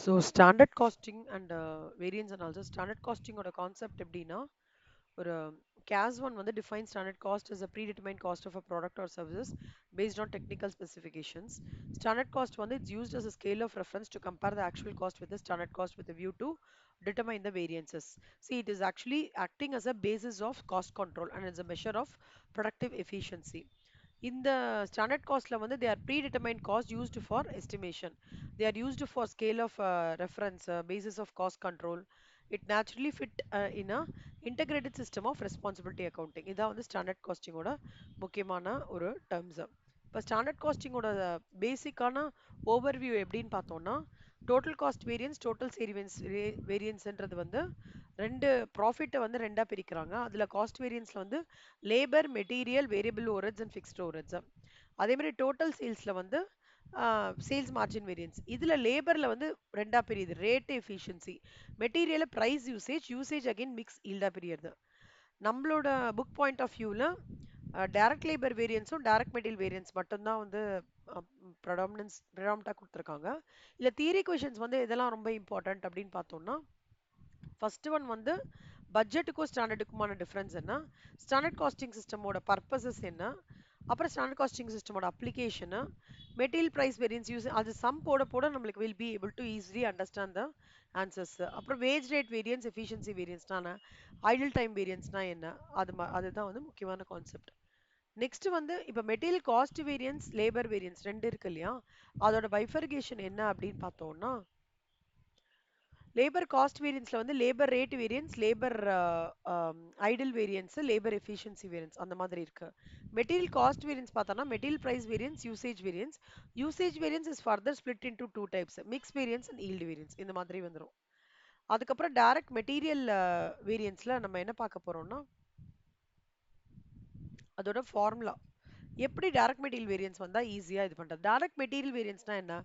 So standard costing and variance and also standard காஸ்டிங்கோட concept எப்படின்னா ஒரு CAS 1 வந்து defines standard cost as a predetermined cost of a product or services based on technical specifications. Standard cost வந்து it's used as a scale of reference to compare the actual cost with the standard cost with a view to determine the variances. See, it is actually acting as a basis of cost control and it's a measure of productive efficiency. இந்த standard காஸ்ட்ல வந்து they are predetermined cost used for estimation. They are used for scale of reference, basis of cost control. It naturally fit in a integrated system of responsibility accounting. இதான் வந்து standard காஸ்டிங்கோட முக்கியமான ஒரு terms. இப்போ standard காஸ்டிங்கோட பேசிக்கான overview எப்படின்னு பார்த்தோம்னா total cost variance total சேரிவன்ஸ் வேரியன்ஸ்ன்றது வந்து ரெண்டு ப்ராஃபிட்டை வந்து ரெண்டா பிரிக்கிறாங்க. அதுல காஸ்ட் வேரியன்ஸ்ல வந்து labour material variable overheads and fixed overheads. அதே மாதிரி டோட்டல் சேல்ஸ்ல வந்து சேல்ஸ் மார்ஜின் வேரியன்ஸ். இதுல லேபர்ல வந்து ரெண்டா பிரியுது, rate efficiency, material price usage, usage again mix ஈல்டா பிரியுது. நம்மளோட புக் பாயிண்ட் ஆஃப் வியூல டைரக்ட் லேபர் வேரியன்ஸும் டைரக்ட் மெட்டீரியல் வேரியன்ஸ் மட்டும்தான் வந்து ப்ரெடாமினண்டா கொடுத்துருக்காங்க. இல்ல தியரி கொஷின்ஸ் வந்து இதெல்லாம் ரொம்ப இம்பார்ட்டன்ட் அப்படின்னு பார்த்தோம்னா ஃபர்ஸ்ட் ஒன் வந்து பட்ஜெட்டுக்கும் ஸ்டாண்டர்டுக்குமான டிஃபரன்ஸ் என்ன, ஸ்டாண்டர்ட் காஸ்டிங் சிஸ்டமோட பர்பசஸ் என்ன, அப்புறம் ஸ்டாண்டர்ட் காஸ்டிங் சிஸ்டமோட application, material price variance use அது சம் போட போட நம்மளுக்கு will be able to easily understand the answers. அப்புறம் வேஜ் ரேட் வேரியன்ஸ், எஃபிஷியன்சி வேரியன்ஸ்னா ஐடில் டைம் வேரியன்ஸ்னா என்ன, அதுதான் வந்து முக்கியமான கான்செப்ட். நெக்ஸ்ட் வந்து இப்போ material cost variance labour variance ரெண்டு இருக்கு இல்லையா, அதோட பைஃபர்கேஷன் என்ன அப்படின்னு பார்த்தோம்னா லேபர் காஸ்ட் வேரியன்ஸ்ல வந்து labour rate variance, labour idle variance, labour efficiency variance அந்த மாதிரி இருக்கு. மெட்டீரியல் காஸ்ட் வேரியன்ஸ் பார்த்தோம்னா material price variance, usage variance. Usage variance is further split into two types, mix variance and yield variance இந்த மாதிரி வந்துடும். அதுக்கப்புறம் டைரக்ட் மெட்டீரியல் வேரியன்ஸ்ல நம்ம என்ன பார்க்க போறோம்னா அதோட ஃபார்முலா எப்படி டைரக்ட் மெட்டீரியல் வேரியன்ஸ் வந்தா ஈஸியா இது பண்றது. டைரக்ட் மெட்டீரியல் வேரியன்ஸ்னா என்ன,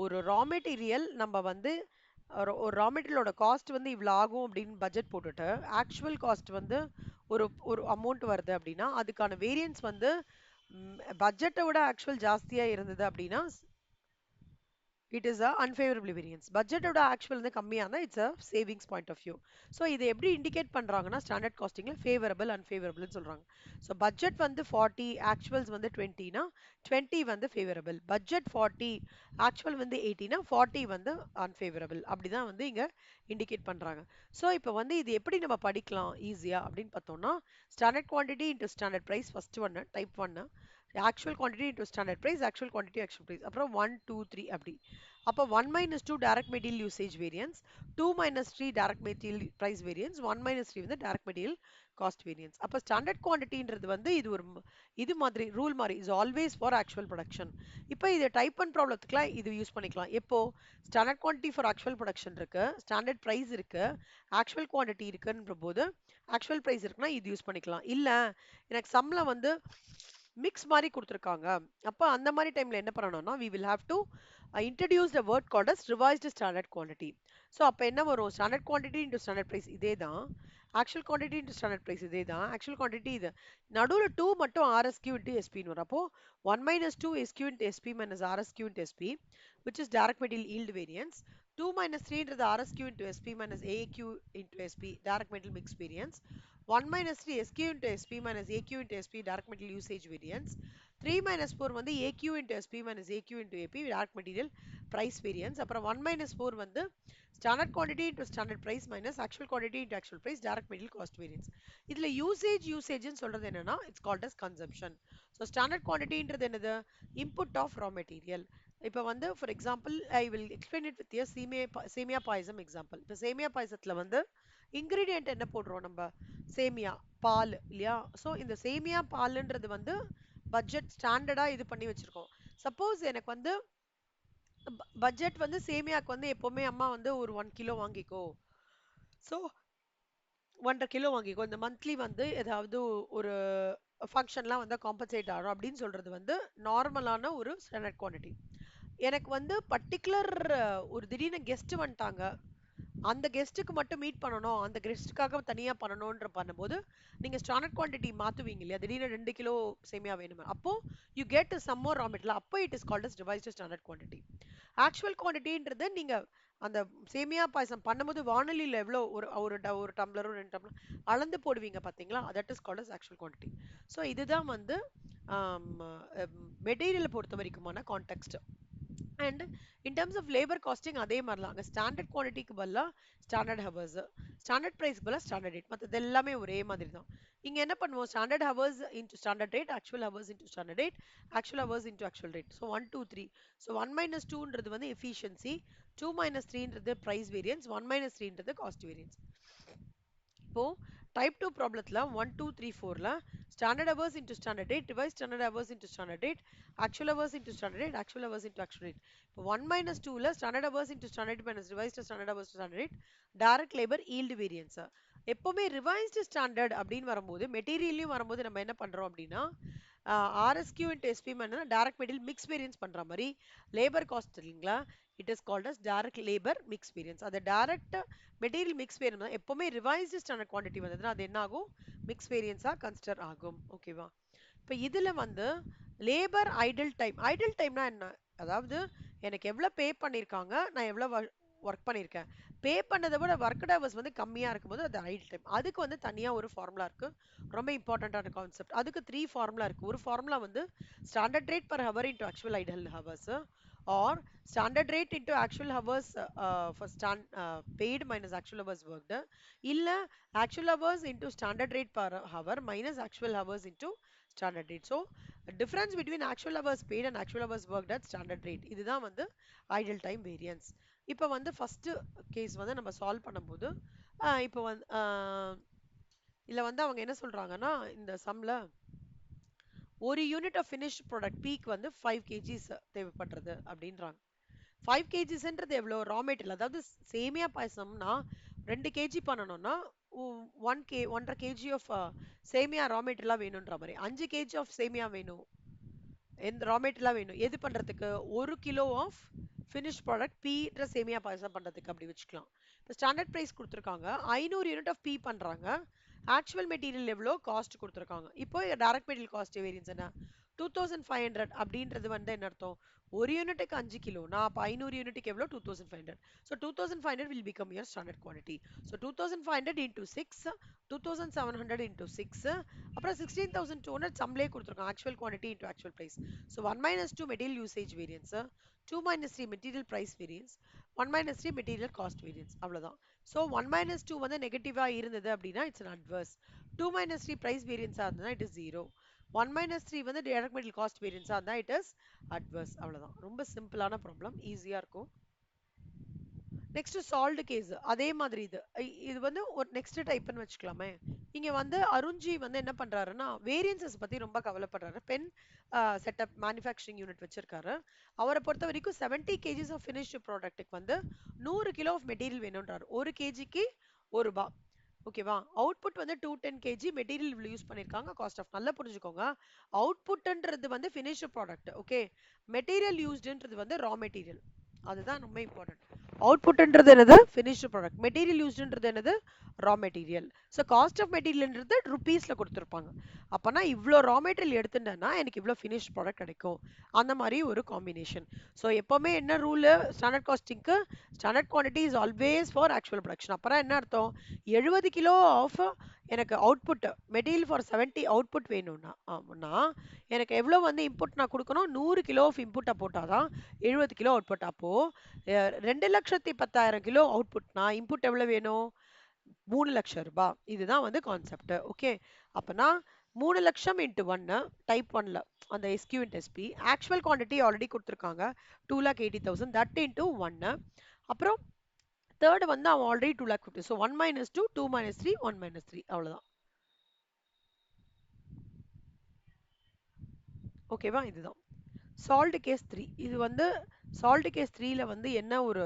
ஒரு ரா மெட்டீரியல் நம்ம வந்து ஒரு ரா மெட்டீரியலோட காஸ்ட் வந்து இவ்வளோ ஆகும் அப்படின்னு பட்ஜெட் போட்டுட்டு ஆக்சுவல் காஸ்ட் வந்து ஒரு ஒரு அமௌண்ட் வருது அப்படின்னா அதுக்கான வேரியன்ஸ் வந்து பட்ஜெட்டை விட ஆக்சுவல் ஜாஸ்தியா இருந்தது அப்படின்னா it is a unfavourable variance. பட்ஜெட்டோட ஆக்சுவல் வந்து கம்மியாக இருந்தால் it's a savings point of view. So இதை எப்படி இண்டிகேட் பண்ணுறாங்கன்னா ஸ்டாண்டர்ட் காஸ்டிங்கில் ஃபேவரபிள் அன்ஃபேவரபிள்னு சொல்கிறாங்க. ஸோ பட்ஜெட் வந்து 40, ஆக்சுவல்ஸ் வந்து 20னா 20 வந்து ஃபேவரபிள், பட்ஜெட் 40, ஆக்சுவல் வந்து 80னா 40 வந்து அன்ஃபேவரபிள். அப்படிதான் வந்து இங்கே இண்டிகேட் பண்ணுறாங்க. ஸோ இப்போ வந்து இது எப்படி நம்ம படிக்கலாம் ஈஸியாக அப்படின்னு பார்த்தோம்னா standard quantity into standard price first ஒன்று டைப் ஒன்று, actual quantity into standard price, actual quantity actual price, அப்புறம் 1 2 3 அப்படி. அப்போ 1 minus 2 direct material usage variance, 2 minus 3 direct material price variance, 1 minus 3 வந்து direct material cost variance. அப்போ standard குவான்டிட்டின்றது வந்து இது ஒரு இது மாதிரி ரூல் மாதிரி is always for actual production. இப்போ இது டைப் ஒன் ப்ராப்ளத்துக்குலாம் இது யூஸ் பண்ணிக்கலாம். எப்போ standard quantity for actual production இருக்கு, ஸ்டாண்டர்ட் ப்ரைஸ் இருக்கு, ஆக்சுவல் குவான்டிட்டி இருக்குன்ற போது ஆக்சுவல் ப்ரைஸ் இருக்குன்னா இது யூஸ் பண்ணிக்கலாம். இல்ல எனக்கு சம்ல வந்து மிக்ஸ் மாதிரி கொடுத்துருக்காங்க, அப்போ அந்த மாதிரி டைம்ல என்ன பண்ணணும்னா we will have to introduce the word called as revised standard quantity. So அப்போ என்ன வரும், standard quantity into standard price இதே தான், actual quantity into standard price இதே தான், ஆக்சுவல் குவான்டிட்டி இது நடுவில் 2 மட்டும் ஆர்எஸ்கியூ இன்டு எஸ்பின்னு வரும். அப்போ 1 minus 2 SQ into SP minus RSQ into SP, which is direct material yield variance. 2 minus 3 into the RSQ into SP minus AQ into SP, direct material mix variance. 1 minus 3 SQ into SP minus AQ into SP, direct material usage variance. 3 minus 4 வந்து AQ into SP minus AQ into AP, direct material price variance. அப்புறம் 1 minus 4 வந்து standard quantity into standard price minus actual quantity into actual price, direct material cost variance. இதுல usageன்னு சொல்றது என்னன்னா it's called as consumption. So standard quantityன்றது என்னது, input of raw material. இப்போ வந்து for example I will explain it with சேமியா பாயசம் example. இப்போ சேமியா பாயசத்துல வந்து இன்கிரீடியன்ட் என்ன போடுறோம் நம்ம, சேமியா பால் இல்லையா. ஸோ இந்த சேமியா பால்ன்றது வந்து பட்ஜெட் ஸ்டாண்டர்டா இது பண்ணி வச்சிருக்கோம். சப்போஸ் எனக்கு வந்து பட்ஜெட் வந்து சேமியாக்கு வந்து எப்பவுமே அம்மா வந்து ஒரு 1 கிலோ வாங்கிக்கோ, ஸோ 1.5 கிலோ வாங்கிக்கோ, இந்த மந்த்லி வந்து ஏதாவது ஒரு ஃபங்க்ஷன்லாம் வந்து காம்பன்சேட் ஆகும் அப்படின்னு சொல்றது வந்து நார்மலான ஒரு ஸ்டாண்டர்ட் குவான்டிட்டி. எனக்கு வந்து பர்டிகுலர் ஒரு திடீர்னு கெஸ்ட் வந்துட்டாங்க, அந்த கெஸ்ட்டுக்கு மட்டும் மீட் பண்ணணும், அந்த கெஸ்ட்டுக்காக தனியா பண்ணணும்ன்ற பண்ணும்போது நீங்க ஸ்டாண்டர்ட் குவான்டிட்டி மாத்துவீங்க இல்லையா, திடீர்னு 2 கிலோ சேமியா வேணுமா, அப்போ you get some more raw material, அப்போ it is called as revised standard quantity. Actual குவான்டிட்டின்றது நீங்க அந்த சேமியா பாயசம் பண்ணும்போது வானொலியில் எவ்வளோ ஒரு டம்ளரோ 2 டம்ளர் அளந்து போடுவீங்க பார்த்தீங்களா, that is called as actual quantity. So இதுதான் வந்து மெட்டீரியலை பொறுத்த வரைக்குமான context. And in terms of labour costing அதே மாதிரிலாம் அங்கே ஸ்டாண்டர்ட் குவான்டிட்டிக்கு பதிலாக ஸ்டாண்டர்ட் ஹவர்ஸ், ஸ்டாண்டர்ட் ப்ரைஸ்க்கு பதிலாக ஸ்டாண்டர்ட் ரேட், மற்றது எல்லாமே ஒரே மாதிரி தான். இங்கே என்ன பண்ணுவோம், standard hours into standard rate, actual hours into standard rate, actual hours into actual rate. So 1 2 3. So 1 - 2ன்றது வந்து எஃபிஷியன்சி, 2 - 3ன்றது ப்ரைஸ் வேரியன்ஸ், 1 - 3ன்றது காஸ்ட் வேரியன்ஸ். இப்போ டைப் 2 ப்ராப்ளத்தில் 1 2 3 4ல standard hours into standard rate device standard hours into standard rate, actual hours into standard rate, actual hours into actual rate. இப்போ 1 - 2ல standard hours into standard rate minus revised standard hours standard rate, direct labour yield variance. எப்பவுமே revised standard அப்படின்னு வரும்போது மெட்டீரியல்லையும் வரும்போது நம்ம என்ன பண்றோம் அப்படின்னா RSQ into SP direct material mix variance பண்ற மாதிரி லேபர் காஸ்ட் இல்லைங்களா, it is called as direct labour mix variance. அது டைரக்ட் மெட்டீரியல் மிக்ஸ் வேரியன்ஸ் எப்பவுமே ரிவைஸ்டு ஸ்டாண்டர்ட் குவான்டிட்டி வந்ததுன்னா அது என்ன ஆகும், மிக்ஸ் வேரியன்ஸா கன்சிடர் ஆகும். ஓகேவா. இப்போ இதுல வந்து லேபர் ஐடில் டைம்னா என்ன, அதாவது எனக்கு எவ்வளவு பே பண்ணிருக்காங்க, நான் எவ்வளவு ஒர்க் பண்ணியிருக்கேன், பே பண்ணதை விட ஒர்க் ஹவர்ஸ் வந்து கம்மியா இருக்கும்போது அது ஐடில் டைம். அதுக்கு வந்து தனியா ஒரு ஃபார்முலா இருக்கு, ரொம்ப இம்பார்ட்டன்டான கான்செப்ட். அதுக்கு 3 ஃபார்முலா இருக்கு. ஒரு ஃபார்முலா வந்து standard rate per hour into actual Idol hours, or standard rate into actual hours for paid minus actual hours worked, இல்ல actual hours into standard rate per hour minus actual hours into standard rate. So difference between actual hours paid and actual hours worked at standard rate, இதுதான் வந்து idle time variance. இப்போ வந்து first case வந்து நம்ம solve பண்ணும்போது இப்போ வந்து இல்ல வந்து அவங்க என்ன சொல்றாங்கன்னா இந்த சம்ல ஒரு யூனிட் ஆஃப் ஃபினிஷ்ட் ப்ராடக்ட் பீக் வந்து 5 kgs தேவைப்படுறது அப்படின்றாங்க. 5 kgsன்றது எவ்வளோ ரா மெட்டீரியல், அதாவது சேமியா பாயசம்னா 2 kg பண்ணணும்னா 1.5 kg ஆஃப் சேமியா ரா மெட்டீரியலாக வேணுன்ற மாதிரி 5 kg ஆஃப் சேமியா வேணும், எந்த ரா மெட்டீரியலாக வேணும் எது பண்ணுறதுக்கு, 1 கிலோ ஆஃப் ஃபினிஷ் ப்ராடக்ட் பீன்ற சேமியா பாயசம் பண்ணுறதுக்கு அப்படி வச்சுக்கலாம். இப்போ ஸ்டாண்டர்ட் ப்ரைஸ் கொடுத்துருக்காங்க, 500 யூனிட் ஆஃப் பீ பண்ணுறாங்க, ஆக்சுவல் மெட்டீரியல் எவ்வளோ காஸ்ட் கொடுத்துருக்காங்க. இப்போ டைரக்ட் மெட்டீரியல் காஸ்ட் வேரியன்ஸ் என்ன, 2500 அப்படின்றது வந்து என்ன அர்த்தம், ஒரு யூனிட்டுக்கு 5 கிலோனா அப்போ 500 யூனிட்டுக்கு எவ்வளோ 2500. So 2500 will become your standard quantity. So 2500 into 6, 2700 into 6, அப்புறம் 16200 சம்லே கொடுத்துருக்கோம் actual quantity into actual price. So 1 - 2 material usage variance, 2 - 3 material price variance, 1 - 3 material cost variance, அவ்வளோதான். ஸோ 1 - 2 வந்து நெகட்டிவா இருந்தது அப்படின்னா இட்ஸ் an adverse, 2 - 3 ப்ரைஸ் வேரியன்ஸாக இருந்ததுன்னா இட் இஸ் 0, 1 - 3 வந்து டைரக்ட் மெட்டீரியல் காஸ்ட் வேரியன்ஸாக இருந்தால் இட் இஸ் அட்வர்ஸ். அவ்வளோதான், ரொம்ப சிம்பிளான ப்ராப்ளம், ஈஸியாக இருக்கும். நெக்ஸ்ட் சால்வ்டு கேஸ் அதே மாதிரி இது வந்து ஒரு நெக்ஸ்ட் டைப்னு வச்சுக்கலாமே. இங்க வந்து அருண்ஜி வந்து என்ன பண்றாருன்னா வேரியன்சஸ் பத்தி ரொம்ப கவலைப்படுறாரு. பென் செட்டப் மேனுஃபேக்சரிங் யூனிட் வச்சிருக்காரு. அவரை பொறுத்த வரைக்கும் 70 kgs ஆஃப் ஃபினிஷ்டு ப்ராடக்ட்டுக்கு வந்து 100 கிலோ ஆஃப் மெட்டீரியல் வேணும்ன்றாரு, 1 kgக்கு 1 ரூபாய். ஓகேவா. அவுட்புட் வந்து 210 kg மெட்டீரியல் இவ்வளவு யூஸ் பண்ணிருக்காங்க, காஸ்ட் ஆஃப் நல்லா புரிஞ்சுக்கோங்க. அவுட்புட்ன்றது வந்து ஃபினிஷ்டு ப்ராடக்ட், ஓகே. மெட்டீரியல் யூஸ்டுன்றது வந்து ரா மெட்டீரியல், அதுதான் ரொம்ப இம்பார்ட்டன்ட். அவுட்புட்ன்றது என்னது, ஃபினிஷ்டு ப்ராடக்ட். மெட்டீரியல் யூஸ்டுன்றது என்னது, raw material. So cost of மெட்டீரியல்ன்றது ருபீஸ்ல கொடுத்துருப்பாங்க. அப்பனா இவ்வளோ ரா மெட்டீரியல் எடுத்துட்டேன்னா எனக்கு இவ்வளோ ஃபினிஷ் ப்ராடக்ட் கிடைக்கும், அந்த மாதிரி ஒரு காம்பினேஷன். ஸோ எப்பவுமே என்ன ரூல் ஸ்டாண்டர்ட் காஸ்டிங்க்கு, standard quantity is always for actual production. அப்புறம் என்ன அர்த்தம், 70 கிலோ ஆஃப் எனக்கு அவுட்புட் மெட்டீரியல் ஃபார் 70 அவுட்புட் வேணும்னா எனக்கு எவ்வளோ வந்து இன்புட் நான் கொடுக்கணும், 100 கிலோ ஆஃப் இன்புட்டை போட்டாதான் 70 கிலோ அவுட்புட். அப்போ 2,10,000 கிலோ அவுட்புட்னா இன்புட் எவ்வளோ வேணும், 3 லட்சம் ரூபாய். இதுதான் வந்து கான்செப்ட், ஓகே. அப்பனா 3 லட்சம் இன்ட்டு 1 டைப் 1ல அந்த எஸ்கியூ int SP, actual quantity already கொடுத்துருக்காங்க 2,80,000, தட் இன்ட்டு 1. அப்புறம் தேர்ட் வந்து அவன் ஆல்ரெடி 2,50,000. ஸோ 1 - 2, 2 - 3, 1 - 3, அவ்வளோதான். ஓகேவா. இதுதான் சால்ட் கேஸ் 3. இது வந்து சால்ட் கேஸ் 3ல வந்து என்ன ஒரு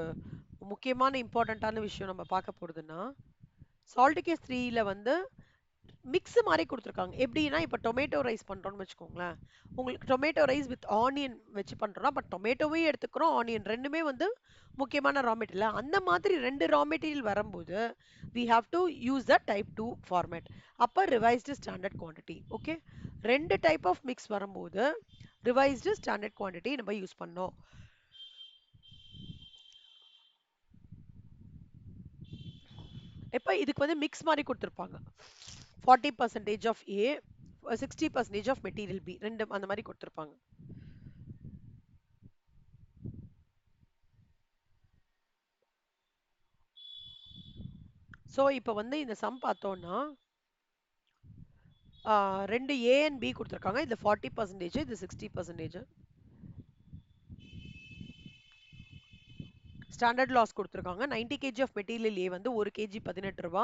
முக்கியமான இம்பார்ட்டண்ட்டான விஷயம் நம்ம பார்க்க போறதுன்னா, சால்ட் கேஸ் 3ல வந்து மிக்ஸ் மாதிரி கொடுத்துருக்காங்க. எப்படின்னா இப்போ டொமேட்டோ ரைஸ் பண்ணுறோன்னு வச்சுக்கோங்களேன், உங்களுக்கு டொமேட்டோ ரைஸ் வித் ஆனியன் வச்சு பண்ணுறோம்னா பட் டொமேட்டோவையும் எடுத்துக்கிறோம், ஆனியன் ரெண்டுமே வந்து முக்கியமான ரா மெட்டீரியல். அந்த மாதிரி 2 ரா மெட்டீரியல் வரும்போது we have to use the type 2 format. அப்போ revised standard quantity, okay. 2 type of mix வரும்போது revised standard quantity நம்ம யூஸ் பண்ணோம். இப்ப இதுக்கு வந்து மிக்ஸ் மாதிரி கொடுத்துருப்பாங்க. 40% of A, 60% of material B, ரெண்டு அந்த மாதிரி கொடுத்துருப்பாங்க. ஸோ இப்போ வந்து இந்த சம் பார்த்தோம்னா ரெண்டு ஏ அண்ட் பி கொடுத்துருக்காங்க. இது 40%, இது 60%. ஸ்டாண்டர்ட் லாஸ் கொடுத்துருக்காங்க. 90 kg ஆஃப் மெட்டீரியல் ஏ வந்து 1 kg 18 ரூபா,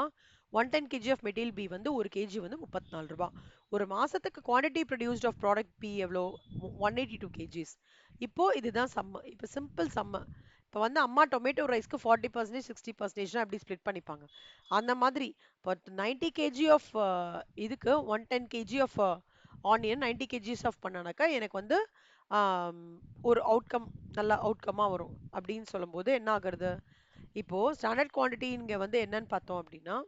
110 kg ஆஃப் மெட்டீரியல் பி வந்து 1 kg வந்து 34 ரூபா. ஒரு மாசத்துக்கு quantity produced of product B எவ்வளோ? 182 kgs. இப்போ இதுதான் சம்ம. இப்போ சிம்பிள் சம்ம. இப்போ வந்து அம்மா டொமேட்டோ ரைஸ்க்கு 40% 60% எப்படி ஸ்ப்ளிட் பண்ணிப்பாங்க, அந்த மாதிரி இப்போ 90 kg ஆஃப் இதுக்கு 110 kg of onion 90 kgs of பண்ணானாக்கா எனக்கு வந்து ஆம், ஒரு அவுட்கம் நல்ல அவுட்கமா வரும் அப்படின்னு சொல்லும்போது என்ன ஆகுறது? இப்போ ஸ்டாண்டர்ட் குவாண்டிட்டி இங்க வந்து என்னன்னு பார்த்தோம் அப்படின்னா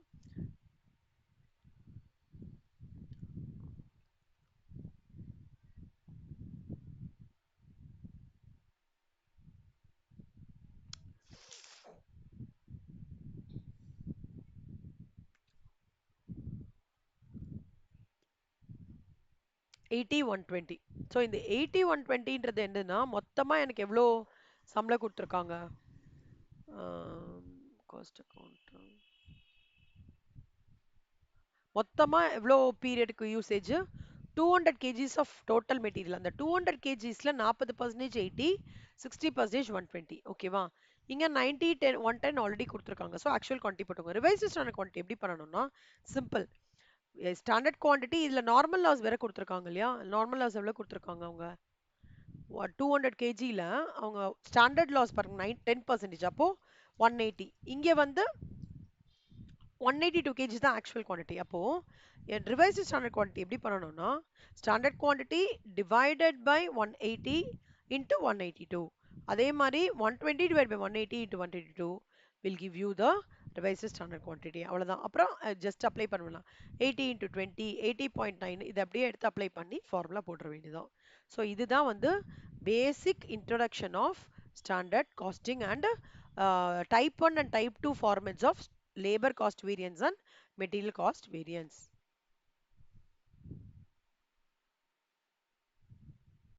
80 120. ஸோ இந்த 80 120ன்றது என்னன்னா மொத்தமா எனக்கு எவ்வளோ சம்பளம் கொடுத்துருக்காங்க? காஸ்ட் அக்கௌண்ட் மொத்தமா எவ்வளோ பீரியடுக்கு usage? 200 kgs of total material. அந்த 200 kgsல 40% 80, 60% 120. ஓகேவா? இங்க 90 10 110 ஆல்ரெடி கொடுத்துருக்காங்க. ஸோ ஆக்சுவல் குவான்டிட்டி போட்டுங்க. ரிவைஸ் ஸ்டாண்டர்ட் குவான்டிட்டி எப்படி பண்ணணும்னா சிம்பிள். ஸ்டாண்டர்ட் குவான்டிட்டி இதுல நார்மல் லாஸ் வேற கொடுத்துருக்காங்க இல்லையா? நார்மல் லாஸ் எவ்வளவு கொடுத்துருக்காங்க அவங்க? 200 kgல அவங்க ஸ்டாண்டர்ட் லாஸ் பாருங்க 10%. அப்போ 180. இங்க வந்து 182 kg தான் ஆக்சுவல் குவான்டிட்டி. அப்போ ரிவைஸ்டு ஸ்டாண்டர்ட் குவான்டிட்டி எப்படி பண்ணணும்னா standard quantity divided by 180 into 182. அதே மாதிரி 120 divide by 180 into 182 will give you the revised standard quantity. அவ்வளவுதான். அப்புறம் ஜஸ்ட் அப்ளை பண்ணலாம். 80 இன்ட்டு 20 80.9 இதை அப்படியே எடுத்து அப்ளை பண்ணி ஃபார்முலா போட்டுற வேண்டியதுதான். ஸோ இதுதான் வந்து basic introduction of standard costing and type 1 and type 2 formats of labor cost variance and material cost variance.